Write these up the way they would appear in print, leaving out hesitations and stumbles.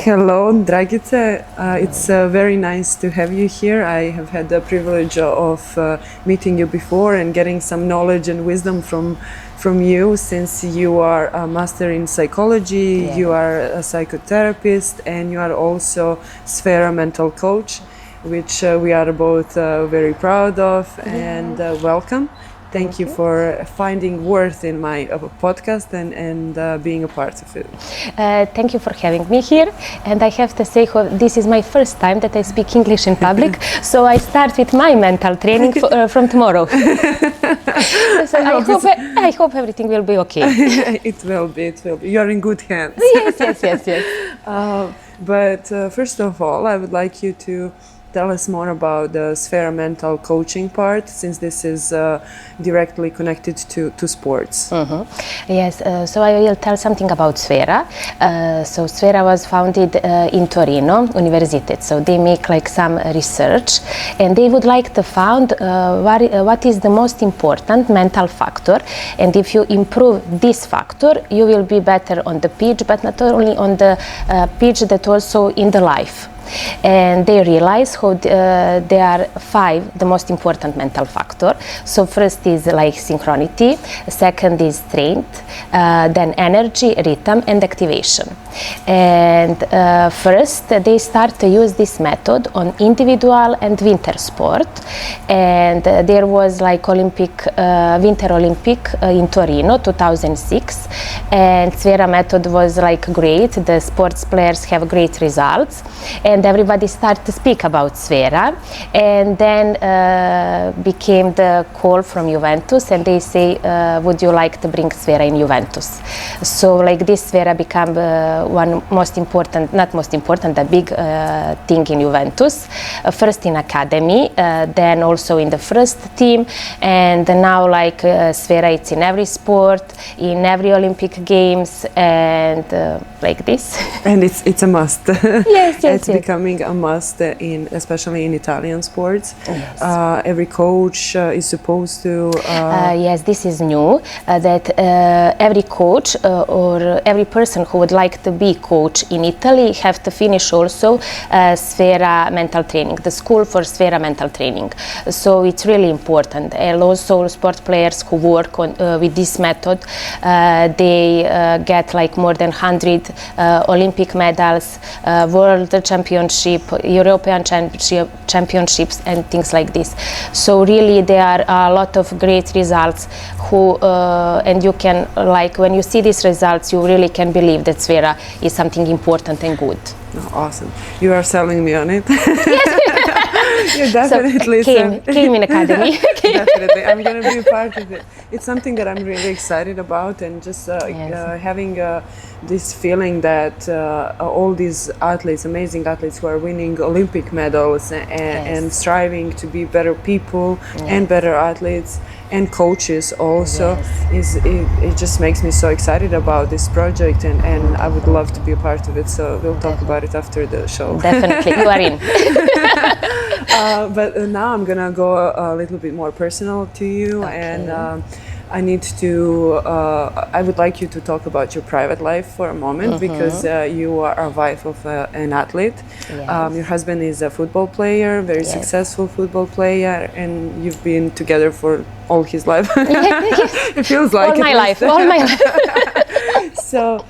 Hello, Dragica. It's very nice to have you here. I have had the privilege of meeting you before and getting some knowledge and wisdom from you, since you are a master in psychology, you are a psychotherapist, and you are also SFERA mental coach, which we are both very proud of, and welcome. Thank you for finding worth in my podcast and being a part of it. Thank you for having me here. And I have to say, this is my first time that I speak English in public, so I start with my mental training from tomorrow. So I hope everything will be okay. It will be. You are in good hands. Yes. But first of all, I would like you to tell us more about the SFERA mental coaching part, since this is directly connected to sports. Yes, so I will tell something about SFERA. So SFERA was founded in Torino University. So they make like some research, and they would like to find what is the most important mental factor. And if you improve this factor, you will be better on the pitch, but not only on the pitch, but also in the life. And they realize how there are 5 the most important mental factor. So first is like synchronity, second is strength, then energy, rhythm, and activation. And first they start to use this method on individual and winter sport. And there was like Winter Olympic in Torino 2006, and SFERA method was like great. The sports players have great results, and everybody started to speak about SFERA. And then became the call from Juventus, and they say, would you like to bring SFERA in Juventus? So like this SFERA became one most important, not most important, a big thing in Juventus. First in academy, then also in the first team, and now like SFERA, it's in every sport, in every Olympic games, and like this. And it's a must. Yes. It's becoming a must, especially in Italian sports. Yes. Every coach is supposed to. Yes, this is new. That every coach or every person who would like to be coach in Italy have to finish also SFERA mental training, the school for SFERA mental training. So it's really important. And also sport players who work on with this method, they get like more than 100 Olympic medals, World Championship, European championships, and things like this. So really there are a lot of great results and you can, like, when you see these results, you really can believe that SFERA is something important and good. Oh, awesome. You are selling me on it. Yes. You definitely came in academy. Definitely, I'm going to be a part of it. It's something that I'm really excited about, and just having this feeling that all these athletes, amazing athletes who are winning Olympic medals and striving to be better people and better athletes and coaches also, it just makes me so excited about this project, and I would love to be a part of it. So we'll talk about it after the show. Definitely, you are in. But now I'm gonna go a little bit more personal to you, and I need to. I would like you to talk about your private life for a moment, because you are a wife of an athlete. Yes. Your husband is a football player, very successful football player, and you've been together for all his life. It feels like all my life. So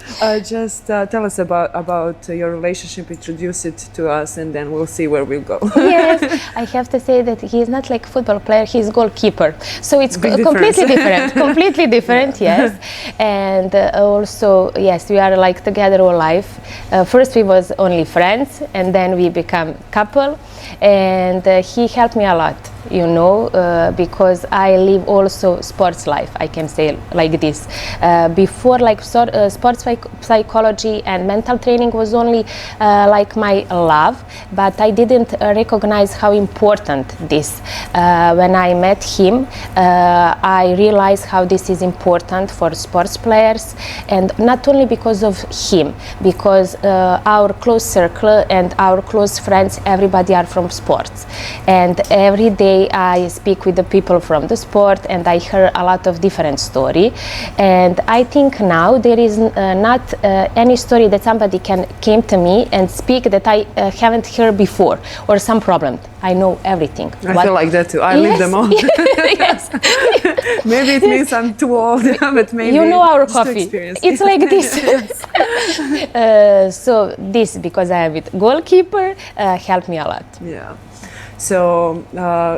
just tell us about your relationship, introduce it to us, and then we'll see where we'll go. Yes, I have to say that he is not like football player, he's goalkeeper. So it's completely different. Completely different, yes. And also, yes, we are like together all life. First we was only friends, and then we become couple, and he helped me a lot, you know, because I live also sports life, I can say like this. Before, like sports psychology and mental training was only like my love, but I didn't recognize how important this. When I met him, I realized how this is important for sports players, and not only because of him, because our close circle and our close friends, everybody are from sports, and every day I speak with the people from the sport, and I hear a lot of different story. And I think now there is is not any story that somebody can came to me and speak that I haven't heard before, or some problem. I know everything. I feel like that too. I live them all. Yes. Maybe it means I'm too old, but maybe you know our just coffee. experience. It's like this. So this, because I am with goalkeeper, helped me a lot. Yeah. So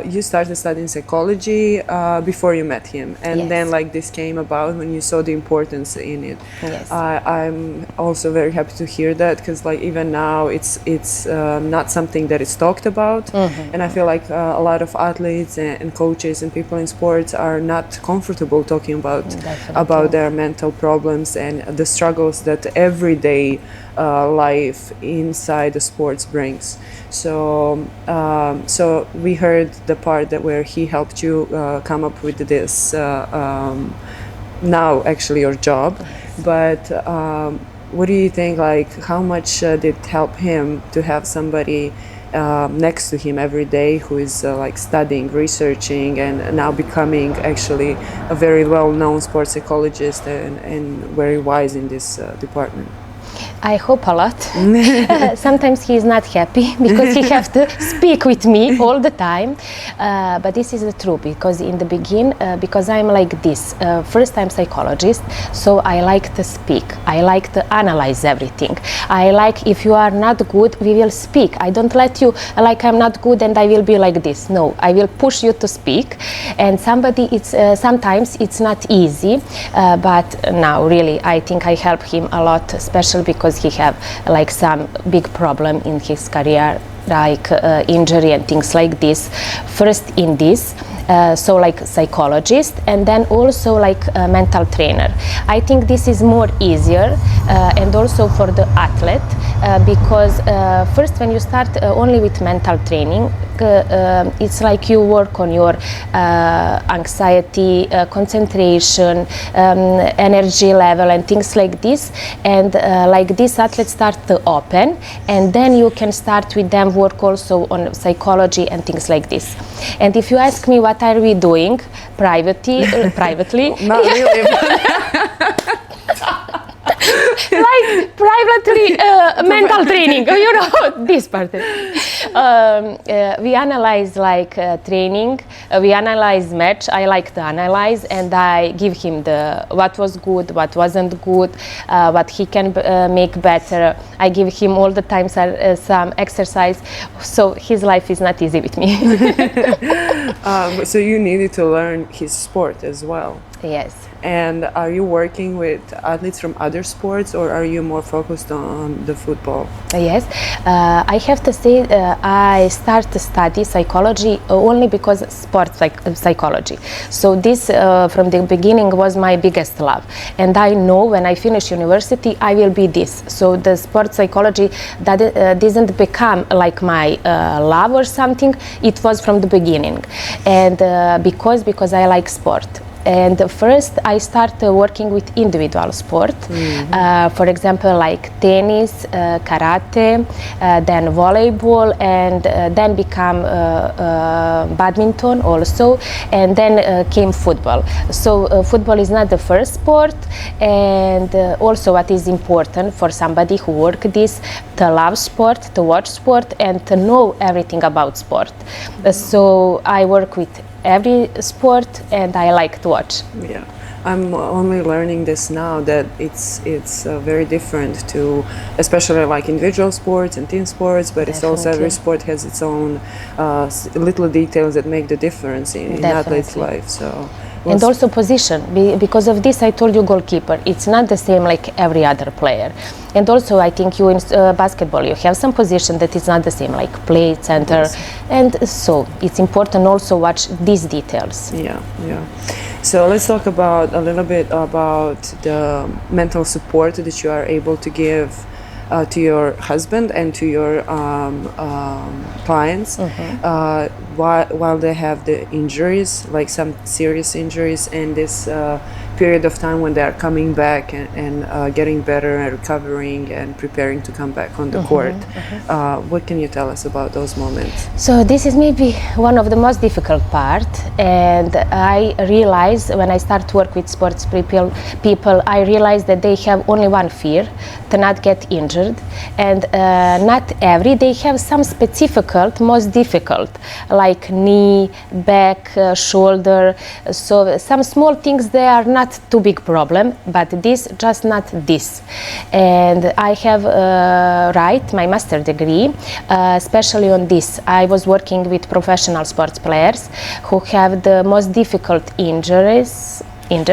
you started studying psychology before you met him, and Yes. then like this came about when you saw the importance in it. Yes. I'm also very happy to hear that, because like even now it's not something that is talked about, and I feel like a lot of athletes and coaches and people in sports are not comfortable talking about Definitely. their mental problems and the struggles that everyday life inside the sports brings. So we heard the part that where he helped you come up with this now actually your job, but what do you think, like how much did it help him to have somebody next to him every day who is like studying, researching, and now becoming actually a very well-known sports psychologist and very wise in this department? I hope a lot. Sometimes he is not happy because he has to speak with me all the time. But this is the truth, because in the beginning, because I'm like this, first time psychologist, so I like to speak. I like to analyze everything. I like, if you are not good, we will speak. I don't let you like I'm not good and I will be like this. No, I will push you to speak. And sometimes it's not easy, but now really I think I help him a lot, especially because he have like some big problem in his career, like injury and things like this. First in this, so like psychologist, and then also like a mental trainer. I think this is more easier and also for the athlete, because first when you start only with mental training, it's like you work on your anxiety, concentration, energy level and things like this, and like this athletes start to open, and then you can start with them work also on psychology and things like this. And if you ask me what are we doing privately Not really. like privately mental training, you know, this part. We analyze like training, we analyze match. I like to analyze, and I give him the what was good, what wasn't good, what he can make better. I give him all the time some exercise, so his life is not easy with me. So you needed to learn his sport as well. Yes. And are you working with athletes from other sports, or are you more focused on the football? Yes, I have to say I started to study psychology only because sports psychology. So this from the beginning was my biggest love, and I know when I finish university I will be this. So the sports psychology that didn't become like my love or something. It was from the beginning, and because I like sport. And first I started working with individual sport, for example like tennis, karate, then volleyball, and then become badminton also, and then came football. So football is not the first sport, and also what is important for somebody who work this, to love sport, to watch sport, and to know everything about sport. So I work with every sport, and I like to watch. Yeah, I'm only learning this now, that it's very different to, especially like individual sports and team sports, but it's also every sport has its own little details that make the difference in athlete's life. So. And also position, because of this I told you goalkeeper, it's not the same like every other player. And also I think you in basketball, you have some position that is not the same, like play, center, and so it's important also watch these details. Yeah, yeah. So let's talk about a little bit about the mental support that you are able to give to your husband and to your clients while they have the injuries, like some serious injuries, and this period of time when they are coming back and getting better and recovering and preparing to come back on the court. What can you tell us about those moments? So this is maybe one of the most difficult part, and I realize when I start to work with sports people, I realize that they have only one fear, to not get injured, and not every, they have some specific, most difficult, like knee, back, shoulder. So some small things, they are not too big problem, but this, just not this. And I have my master degree, especially on this. I was working with professional sports players who have the most difficult injuries, and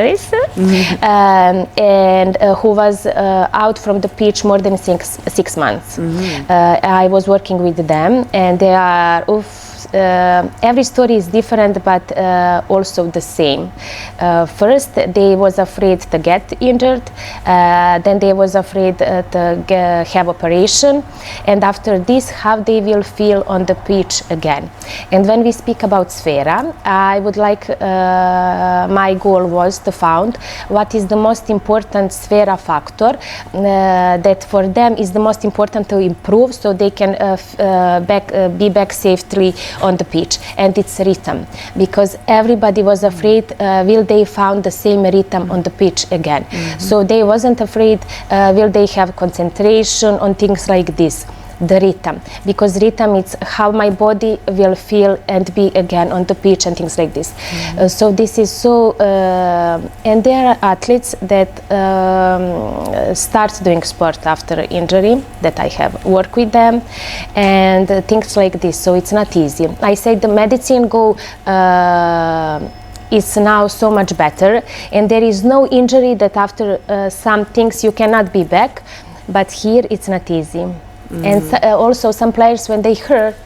who was out from the pitch more than six months. I was working with them, and they are every story is different, but also the same. First, they was afraid to get injured, then they was afraid to have operation, and after this, how they will feel on the pitch again. And when we speak about SFERA, I would like, my goal was to find what is the most important SFERA factor that for them is the most important to improve, so they can be back safely on the pitch, and it's rhythm, because everybody was afraid will they found the same rhythm on the pitch again. So they wasn't afraid will they have concentration on things like this, the rhythm, because rhythm is how my body will feel and be again on the pitch and things like this. So this is so, and there are athletes that start doing sport after injury, that I have worked with them, and things like this. So it's not easy. I say the medicine is now so much better, and there is no injury that after some things you cannot be back, but here it's not easy. And also some players, when they hurt,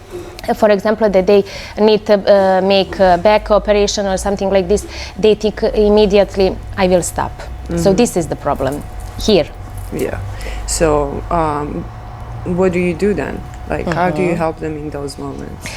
for example, that they need to make a back operation or something like this, they think immediately, I will stop. So this is the problem here. Yeah. So what do you do then? Like, how do you help them in those moments?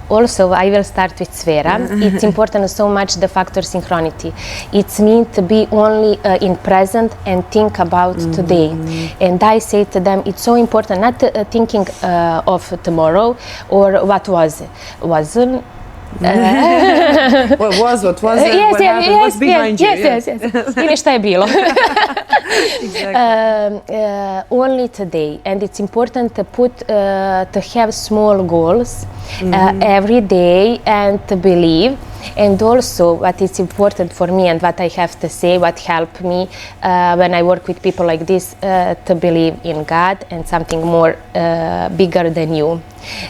Also, I will start with SFERA. It's important so much the factor synchronity. It's mean to be only in present and think about today. And I say to them, it's so important not thinking of tomorrow or what wasn't. What wasn't, what happened, what's behind you. Yes. Ili šta je bilo. Only today, and it's important to to have small goals every day and to believe. And also what is important for me and what I have to say, what helped me when I work with people like this, to believe in God and something more bigger than you.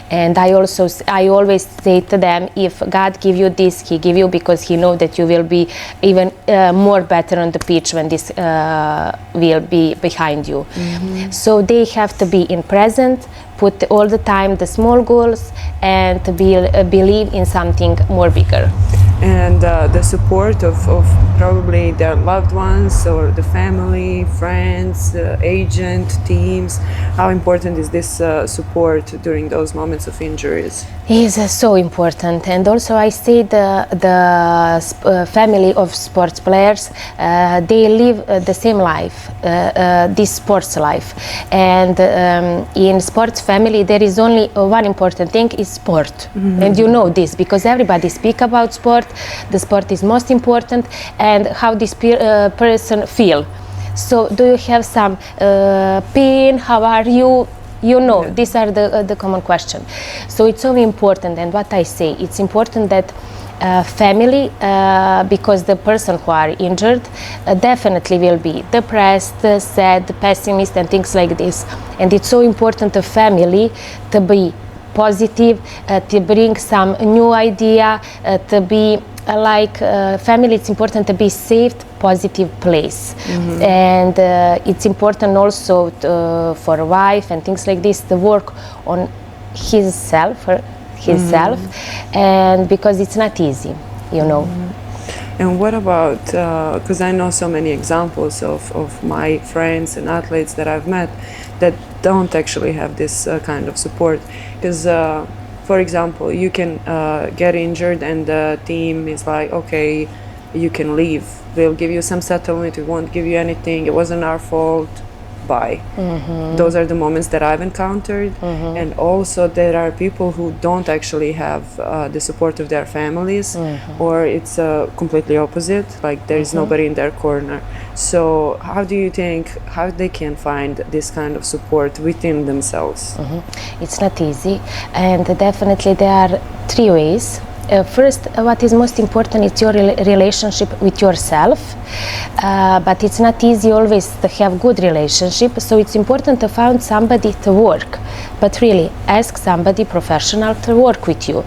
And I always say to them, if God give you this, He give you because He know that you will be even more better on the pitch when this will be behind you. So they have to be in present, put all the time the small goals, and to believe in something more bigger. And the support of probably their loved ones or the family, friends, agent, teams. How important is this support during those moments of injuries? Is so important. And also I say the family of sports players, they live the same life, this sports life. And in sports family there is only one important thing, is sport. And you know this because everybody speak about sport. The sport is most important, and how this person feel. So do you have some pain? How are you? You know, these are the common question. So it's so important, and what I say, it's important that family, because the person who are injured definitely will be depressed, sad, pessimist, and things like this. And it's so important the family to be positive, to bring some new idea, to be like family. It's important to be safe, positive place. And it's important also for a wife and things like this to work on himself, and because it's not easy, you know. And what about, because I know so many examples of my friends and athletes that I've met that don't actually have this kind of support. Because, for example, you can get injured and the team is like, okay, you can leave. They'll give you some settlement, we won't give you anything, it wasn't our fault, bye. Those are the moments that I've encountered. And also there are people who don't actually have the support of their families, or it's completely opposite, like there is nobody in their corner. So how do you think how they can find this kind of support within themselves? It's not easy, and definitely there are three ways. First, what is most important is your relationship with yourself, but it's not easy always to have good relationship, so it's important to find somebody to work, but really ask somebody professional to work with you.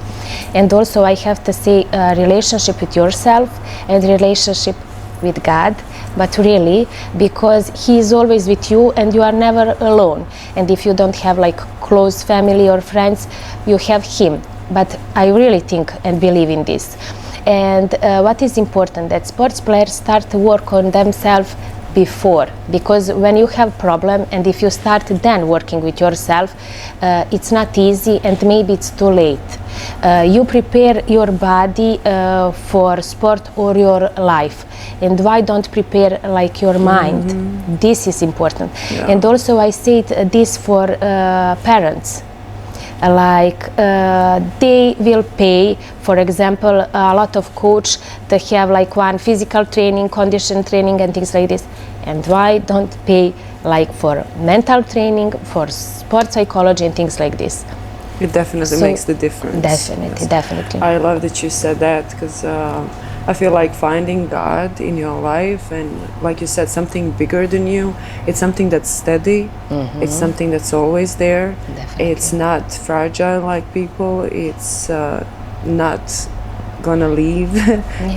And also I have to say relationship with yourself and relationship with God, but really because He is always with you and you are never alone. And if you don't have like close family or friends, you have Him. But I really think and believe in this. And what is important, that sports players start to work on themselves before, because when you have problem and if you start then working with yourself, it's not easy and maybe it's too late. You prepare your body for sport or your life, and why don't prepare like your mind? This is important. And also I say this for parents. Like they will pay, for example, a lot of coach to have like one physical training, condition training and things like this. And why don't pay like for mental training, for sport psychology and things like this? It definitely makes the difference. Definitely, definitely. I love that you said that, because I feel like finding God in your life, and like you said, something bigger than you, it's something that's steady, it's something that's always there. Definitely. It's not fragile like people, it's not gonna leave,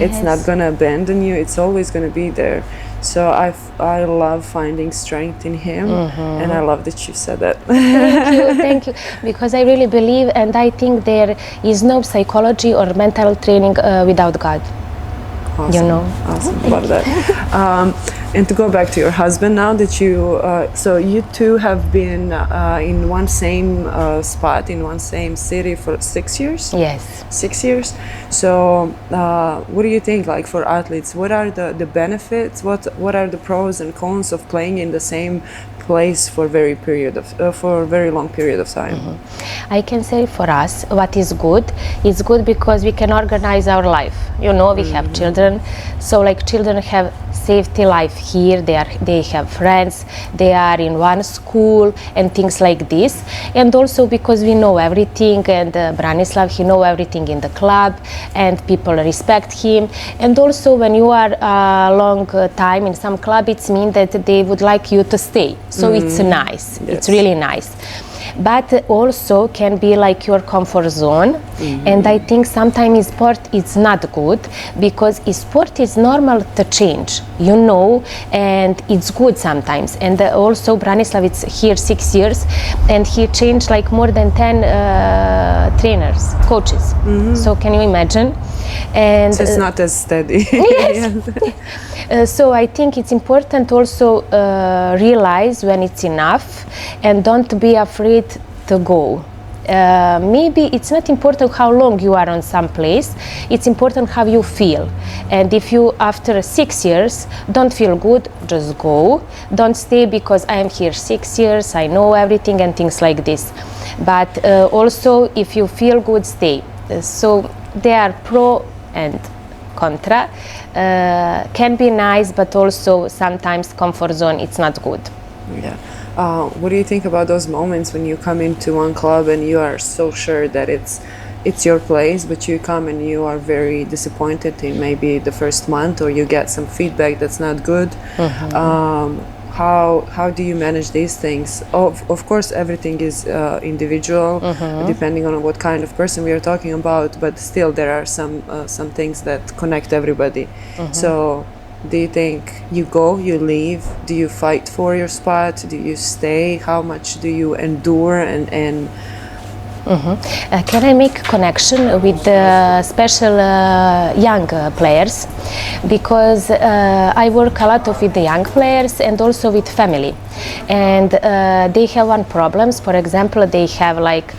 it's not gonna abandon you, it's always gonna be there. So I love finding strength in Him, and I love that you said that. Thank you, because I really believe and I think there is no psychology or mental training without God. Awesome. You know. Awesome, love that. And to go back to your husband now, that you, so you two have been in one same spot, in one same city for 6 years? Yes. 6 years. So what do you think, like for athletes, what are the benefits, what are the pros and cons of playing in the same place for for a very long period of time? I can say for us what is good. It's good because we can organize our life. You know, we have children, so like children have safety life here, they have friends, they are in one school and things like this. And also because we know everything, and Branislav, he know everything in the club and people respect him. And also when you are a long time in some club, it means that they would like you to stay, so it's nice. Yes. It's really nice. But also can be like your comfort zone. And I think sometimes sport is not good, because sport is normal to change, you know, and it's good sometimes. And also Branislav is here 6 years, and he changed like more than 10 trainers, coaches. So can you imagine? And so it's not as steady. Yes. So I think it's important also realize when it's enough, and don't be afraid to go. Maybe it's not important how long you are on some place, it's important how you feel. And if you after 6 years don't feel good, just go. Don't stay because I am here 6 years, I know everything and things like this. But also if you feel good, stay. So there are pro and contra. Can be nice, but also sometimes comfort zone, it's not good. Yeah. What do you think about those moments when you come into one club and you are so sure that it's your place, but you come and you are very disappointed in maybe the first month, or you get some feedback that's not good? How do you manage these things? Of course, everything is individual, depending on what kind of person we are talking about, but still there are some things that connect everybody. So do you think you go, you leave? Do you fight for your spot? Do you stay? How much do you endure? And can I make connection with the special young players? Because I work a lot with the young players and also with family. and they have one problems. For example, they have like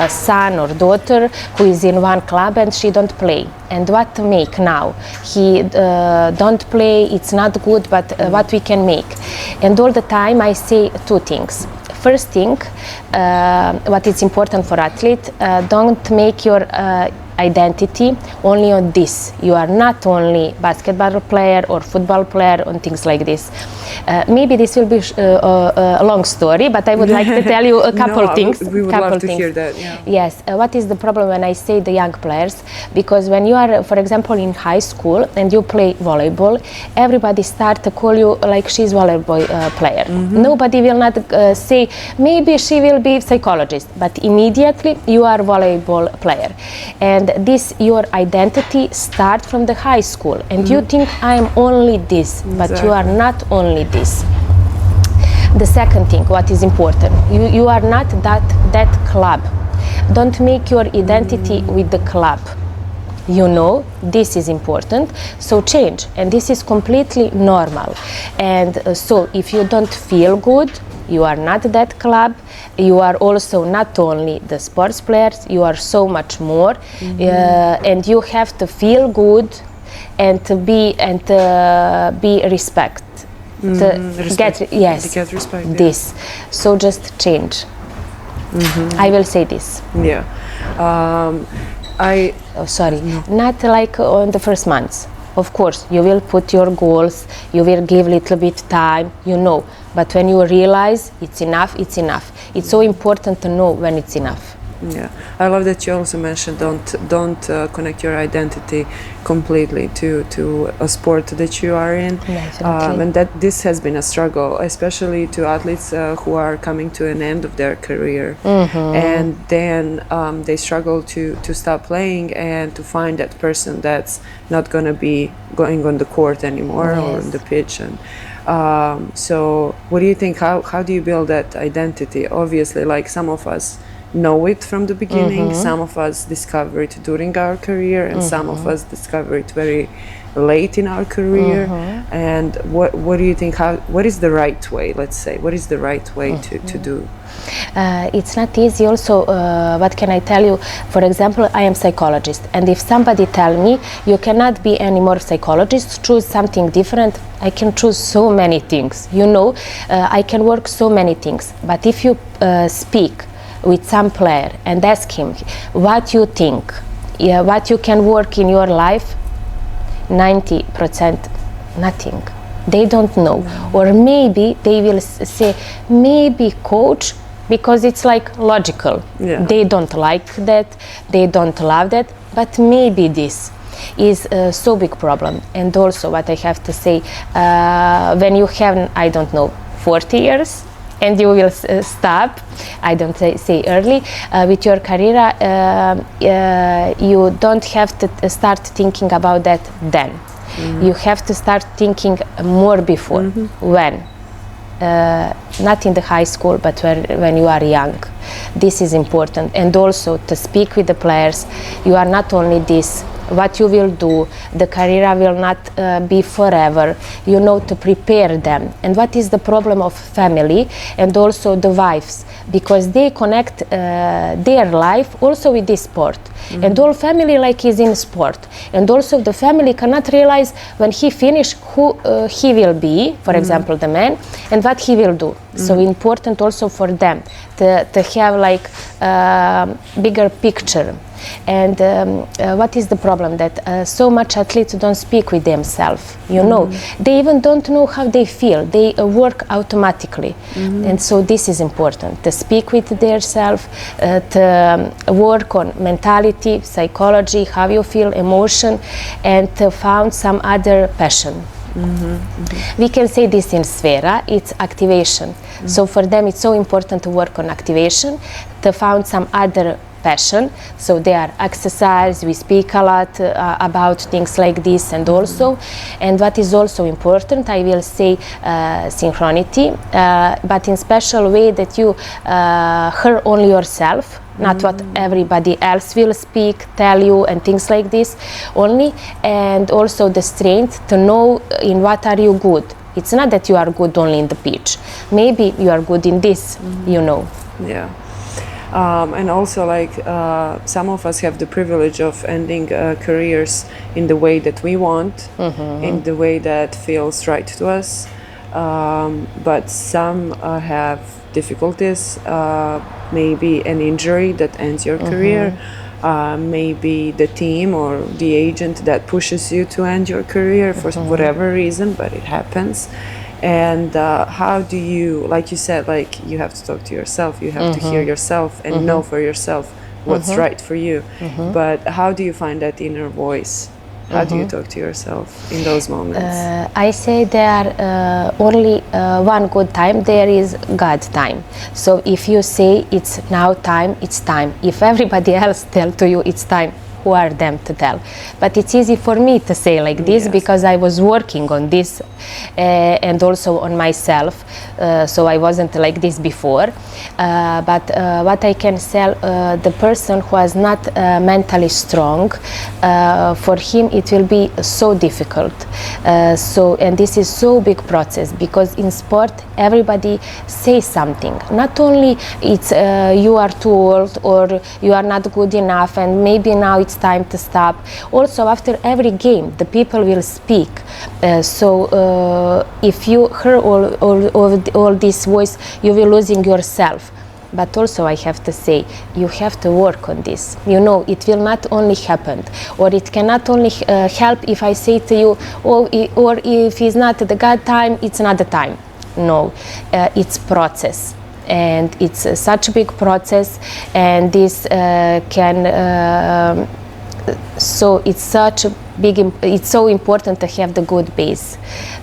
son or daughter who is in one club and she don't play. And what to make now? He don't play, it's not good, but what we can make? And all the time I say two things. First thing, what is important for athlete, don't make your identity only on this. You are not only basketball player or football player and things like this. Maybe this will be a long story, but I would like to tell you a couple things. We would love to hear that. Yeah. Yes. What is the problem when I say the young players? Because when you are, for example, in high school and you play volleyball, everybody start to call you like she's volleyball player. Nobody will not say maybe she will be psychologist, but immediately you are volleyball player. And this your identity start from the high school, and you think I am only this, but you are not only this. The second thing, what is important, you are not that club. Don't make your identity with the club. You know, this is important, so change, and this is completely normal. And so if you don't feel good, you are not that club. You are also not only the sports players, you are so much more, and you have to feel good and to be respect. To get respect, this. Yeah. So just change. I will say this. Yeah. Not like on the first months. Of course, you will put your goals, you will give little bit time, you know. But when you realize it's enough, it's enough. It's so important to know when it's enough. Yeah, I love that you also mentioned don't connect your identity completely to a sport that you are in, and that this has been a struggle, especially to athletes who are coming to an end of their career, and then they struggle to stop playing and to find that person that's not going to be going on the court anymore or on the pitch. And so what do you think, how do you build that identity? Obviously, like some of us know it from the beginning, some of us discover it during our career, and some of us discover it very late in our career. And what do you think, what is the right way, let's say, what is the right way to do? It's not easy also. What can I tell you? For example, I am psychologist, and if somebody tell me you cannot be any more psychologist, choose something different, I can choose so many things, you know. I can work so many things, but if you speak with some player and ask him what you think, what you can work in your life, 90% nothing. They don't know. Or maybe they will say maybe coach, because it's like logical. They don't like that, they don't love that, but maybe this is so big problem. And also what I have to say, when you have, I don't know, 40 years and you will stop, I don't say early, with your career, you don't have to start thinking about that then. You have to start thinking more before. When? Not in the high school, but when you are young. This is important. And also to speak with the players, you are not only this, what you will do, the career will not be forever, you know, to prepare them. And what is the problem of family and also the wives, because they connect their life also with this sport. And all family like is in sport, and also the family cannot realize when he finish who he will be, for example the man, and what he will do. So important also for them to have like bigger picture. And what is the problem? That so much athletes don't speak with themselves, you know. They even don't know how they feel. They work automatically. And so this is important, to speak with themselves, to work on mentality, psychology, how you feel, emotion, and to find some other passion. We can say this in SFERA, it's activation. So for them it's so important to work on activation, to find some other passion. So they are exercise, we speak a lot about things like this, and also, and what is also important, I will say synchronity, but in special way that you hear only yourself, not what everybody else will speak, tell you, and things like this only. And also the strength to know in what are you good, It's not that you are good only in the pitch. Maybe you are good in this, you know. Yeah. And also, like, some of us have the privilege of ending careers in the way that we want, in the way that feels right to us. But some have difficulties, maybe an injury that ends your career, maybe the team or the agent that pushes you to end your career for whatever reason, but it happens. And how do you, like you said, like you have to talk to yourself, you have to hear yourself and know for yourself what's right for you. But how do you find that inner voice? How do you talk to yourself in those moments? I say there only one good time, there is God time. So if you say it's now time, it's time. If everybody else tell to you it's time, who are them to tell? But it's easy for me to say like this because I was working on this and also on myself, so I wasn't like this before. But what I can say, the person who is not mentally strong, for him it will be so difficult. And this is so big process, because in sport everybody says something. Not only it's you are too old or you are not good enough and maybe now it's time to stop. Also after every game the people will speak. So if you hear all this voice, you will losing yourself. But also I have to say, you have to work on this. You know, it will not only happen, or it cannot only help if I say to you, or if it's not the God time, it's not the time. No, it's process. And it's such a big process, and this so it's such a big, it's so important to have the good base,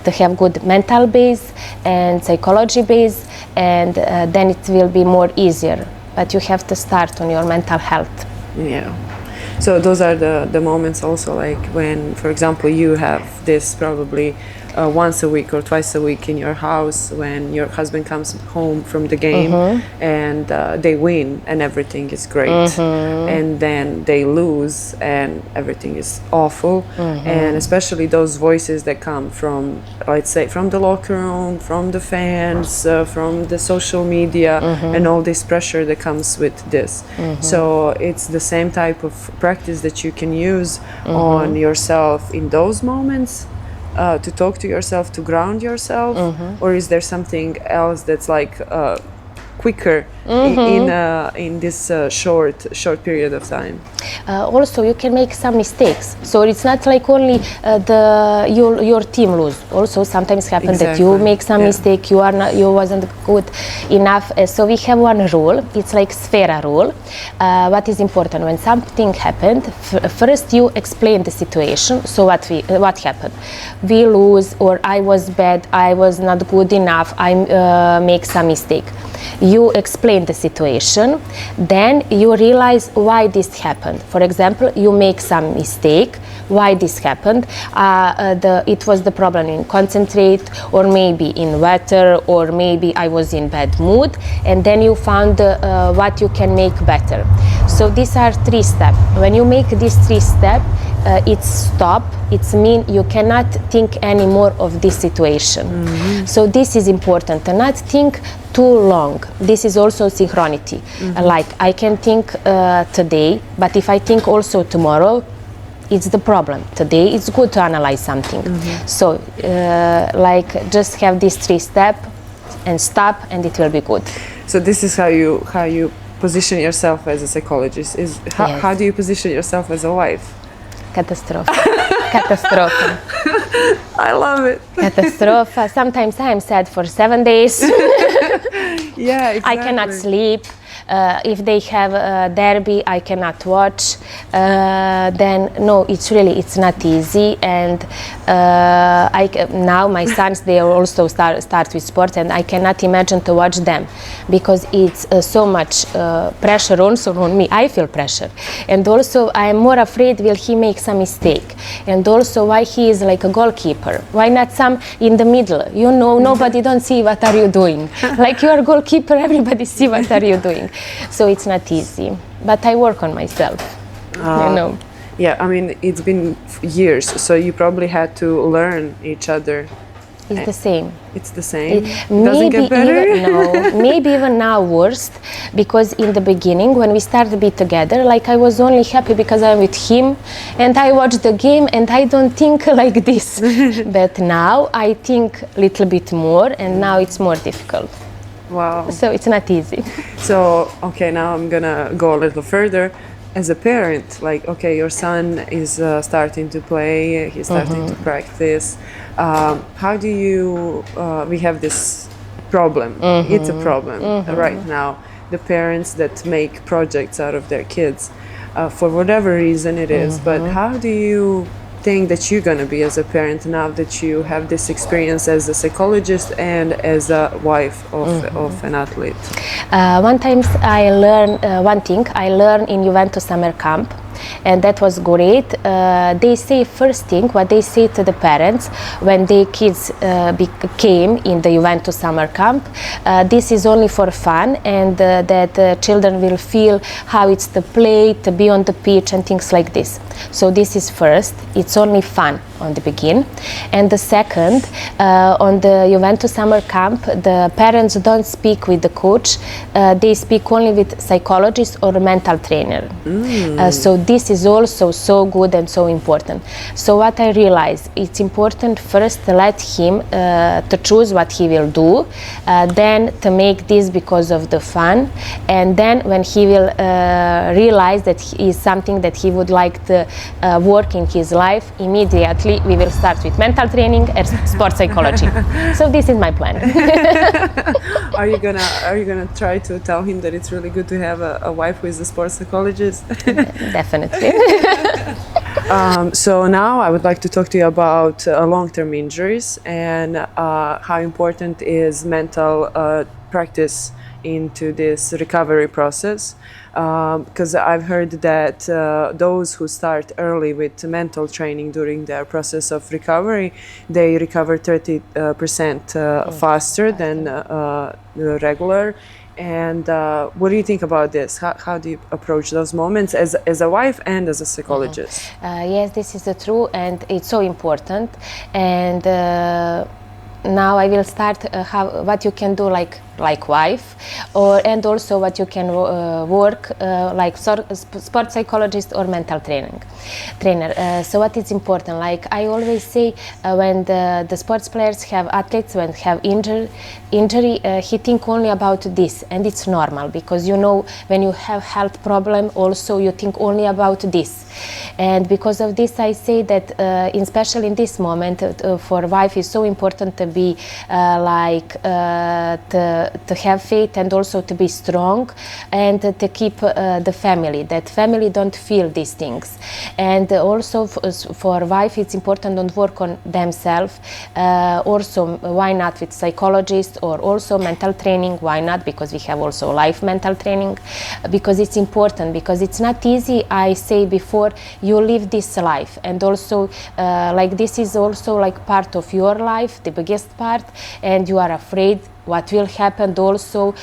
to have good mental base and psychology base, and then it will be more easier. But you have to start on your mental health. Yeah. So those are the moments also, like when, for example, you have this probably once a week or twice a week in your house, when your husband comes home from the game and they win and everything is great, and then they lose and everything is awful, and especially those voices that come from, let's say, from the locker room, from the fans, from the social media, and all this pressure that comes with this. So it's the same type of practice that you can use on yourself in those moments, to talk to yourself, to ground yourself, or is there something else that's like quicker in this short period of time? Also, you can make some mistakes, so it's not like only your team lose. Also, sometimes happen that you make some mistake. You wasn't good enough. So we have one rule. It's like SFERA rule. What is important when something happened? First, you explain the situation. So what happened? We lose, or I was bad. I was not good enough. I make some mistake. You explain the situation, then you realize why this happened. For example, you make some mistake, why this happened. It was the problem in concentrate, or maybe in weather, or maybe I was in bad mood, and then you found what you can make better. So these are 3 steps. When you make these 3 steps, it's stop. It's mean you cannot think anymore of this situation. So this is important, to not think too long. This is also synchronity. Like I can think today, but if I think also tomorrow, it's the problem. Today it's good to analyze something. So like just have these 3 steps and stop, and it will be good. So this is how you position yourself as a psychologist. How do you position yourself as a wife? Catastrophe. Catastrophe. I love it. Catastrophe. Sometimes I am sad for 7 days. Yeah, exactly. I cannot sleep. If they have a derby, I cannot watch. Then no, it's not easy. And now my sons, they also start with sports, and I cannot imagine to watch them, because it's so much pressure also on me. I feel pressure, and also I am more afraid will he make some mistake, and also why he is like a goalkeeper. Why not some in the middle? You know, nobody don't see what are you doing. Like you are goalkeeper, everybody see what are you doing. So it's not easy, but I work on myself, you know. Yeah, I mean, it's been years, so you probably had to learn each other It's the same. It's the same. Maybe Doesn't get better. Maybe even now worse, because in the beginning when we started to be together, like I was only happy because I'm with him and I watch the game and I don't think like this. But now I think a little bit more, and now it's more difficult. Wow. So it's not easy. So, okay, now I'm gonna go a little further. As a parent, like, okay, your son is starting to play, he's starting to practice. How do you, we have this problem, it's a problem right now, the parents that make projects out of their kids, for whatever reason it is, but how do you think that you're going to be as a parent now that you have this experience as a psychologist and as a wife of an athlete? One thing I learned in Juventus summer camp, and that was great. They say first thing what they say to the parents when their kids came in the Juventus summer camp. This is only for fun, and that children will feel how it's to play, to be on the pitch and things like this. So this is first. It's only fun on the begin. And the second, on the Juventus summer camp, the parents don't speak with the coach. They speak only with psychologist or mental trainer. So this is also so good and so important. So what I realized, it's important first to let him to choose what he will do, then to make this because of the fun, and then when he will realize that is something that he would like to work in his life, immediately we will start with mental training and sports psychology. So this is my plan. Are you gonna try to tell him that it's really good to have a wife who is a sports psychologist? Definitely. So now I would like to talk to you about long-term injuries and how important is mental practice into this recovery process, because I've heard that those who start early with mental training during their process of recovery, they recover 30% faster than the regular. And what do you think about this? How do you approach those moments as a wife and as a psychologist? Yes, this is true, and it's so important. And now I will start what you can do like wife, and also what you can work like sports psychologist or mental trainer. So what is important, like I always say, when the sports players have athletes when have injury, he think only about this, and it's normal, because you know when you have health problem also you think only about this. And because of this I say that especially in this moment for wife is so important to be to have faith and also to be strong and to keep the family, that family don't feel these things. And also for wife it's important to work on themselves, also why not with psychologist or also mental training, why not, because we have also life mental training, because it's important, because it's not easy. I say before, you live this life, and also like this is also like part of your life, the biggest part, and you are afraid what will happen. Also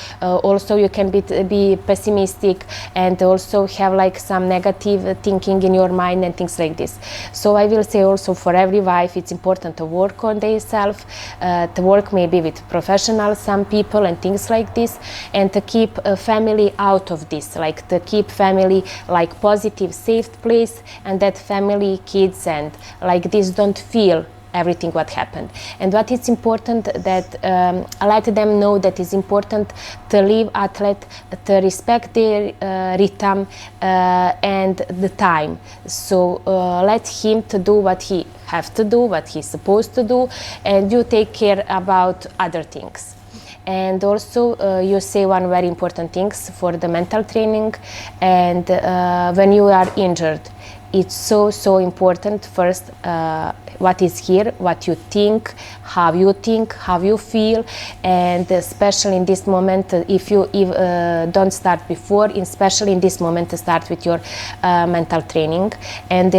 you can be pessimistic and also have like some negative thinking in your mind and things like this. So I will say also for every wife it's important to work on themselves, to work maybe with professionals, some people and things like this, and to keep a family out of this, like to keep family like positive, safe place, and that family, kids and like this don't feel everything what happened. And what is important that I let them know that it's important to leave athlete to respect their rhythm and the time. So let him to do what he have to do, what he's supposed to do, and you take care about other things. And also you say one very important things for the mental training, and when you are injured, it's so important first what is here, what you think, how you feel, and especially in this moment, if you don't start before, especially in this moment, to start with your mental training. And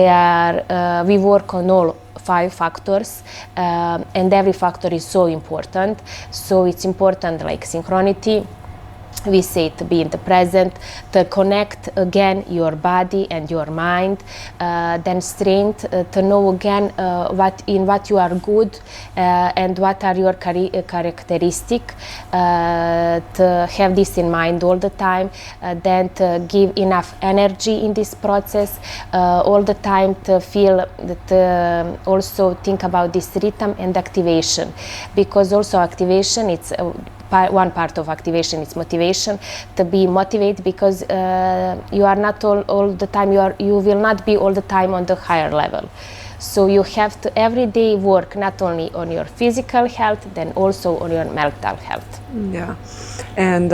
we work on all 5 factors, and every factor is so important. So it's important like synchronity, we say to be in the present, to connect again your body and your mind, then strength, to know again what you are good and what are your characteristics, to have this in mind all the time, then to give enough energy in this process, all the time to feel that, also think about this rhythm and activation, because also activation, it's one part of activation is motivation, to be motivated, because you are not all the time, you will not be all the time on the higher level. So you have to every day work not only on your physical health, then also on your mental health. Yeah, and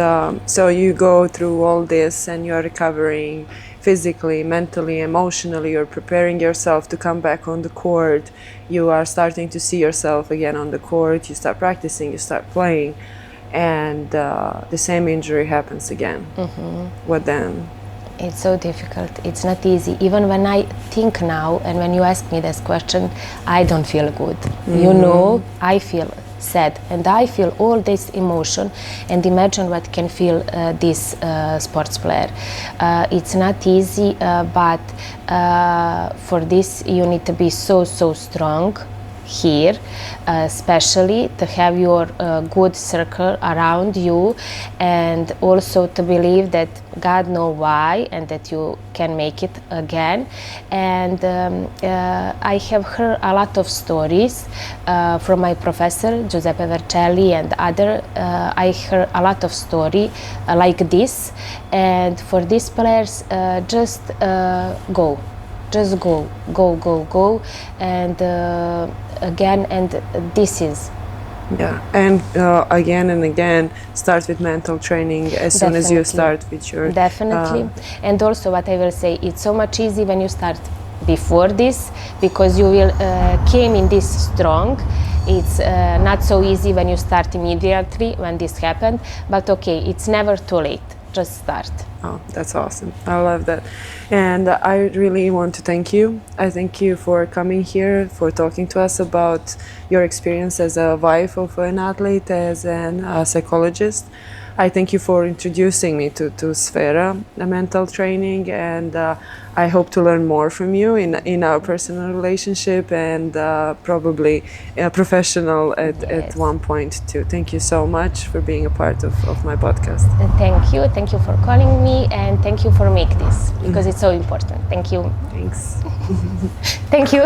so you go through all this and you're recovering physically, mentally, emotionally, you're preparing yourself to come back on the court, you are starting to see yourself again on the court, you start practicing, you start playing, and the same injury happens again. What then? It's so difficult. It's not easy. Even when I think now, and when you ask me this question, I don't feel good. You know, I feel sad, and I feel all this emotion. And imagine what can feel this sports player. It's not easy, but for this you need to be so strong here, especially to have your good circle around you, and also to believe that God knows why and that you can make it again. And I have heard a lot of stories from my professor Giuseppe Vercelli and other. I heard a lot of story like this, and for these players, just go, and again, and this is. Yeah, and again and again, start with mental training as soon as you start with your... Definitely. And also what I will say, it's so much easy when you start before this, because you will came in this strong. It's not so easy when you start immediately when this happened, but okay, it's never too late. Just start. Oh, that's awesome. I love that. And I really want to thank you. I thank you for coming here, for talking to us about your experience as a wife of an athlete, as a psychologist. I thank you for introducing me to SFERA mental training, and I hope to learn more from you in our personal relationship, and probably professional at one point too. Thank you so much for being a part of my podcast. Thank you for calling me, and thank you for making this, because it's so important. Thank you. Thanks. Thank you.